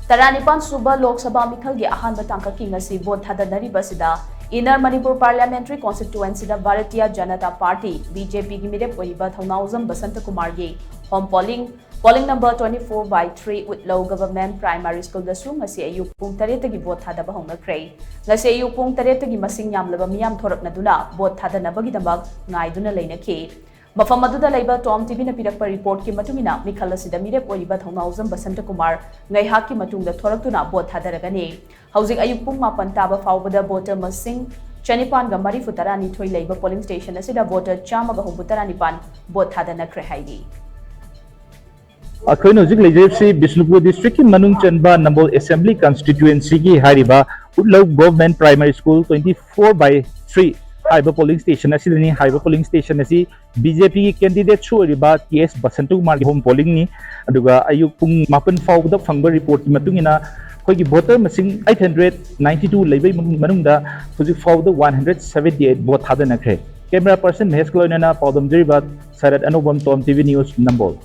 Taranipan shuba Lok Sabha meekhal gi ahanba tangkak ngasi vote thadanariba asida Inner Manipur Parliamentary Constituency da Bharatiya Janata Party BJP gi Meerep oiriba Thounaojam Basanta Kumar gi home polling number 24/3 Utlou Government Primary School Dasu ngasi ayuk pung 8 gi vote Thadaba Hounakhre ngasi ayuk pung 8 gi masing yamlaba miyam thoraknaduna vote thadanabagi damak ngaiduna leinakhi Mafam aduda laiba TOMTV na pirakpa report ki matungina meekhal asida Meerep oiriba Thounaojam Basanta Kumar ngaihak ki matungda thoraktuna vote thadaragani hauzik ayuk pung 8 taba faubada voter masing Chanipan ga mari futarani thoi laiba polling station asida voter chama ga humbutaranipan vote thadanakre haidi अखोइन हजिक लेजेसी Bishnupur district की मनुंग चनबा Nambol assembly constituency की हारिबा उटलौ government primary school 24/3 हाइबा पोलिंग स्टेशन असिदनी हाइबा पोलिंग स्टेशन असि बीजेपी की कैंडिडेट छुरिबा टीएस बसंत कुमार की होम पोलिंग नि अदुगा अयुक पुंग 8 फाउदा फंगबा रिपोर्ट की मतुंगिना खोगी वोटर मसिंग 892 लेबै मनुंगदा हजिक फाउदा 178 वोट थादनखरे कैमरा पर्सन महेश क्लोइना पाउदम जरिबा सरद अनुपम टॉम टीवी न्यूज़ नंबोल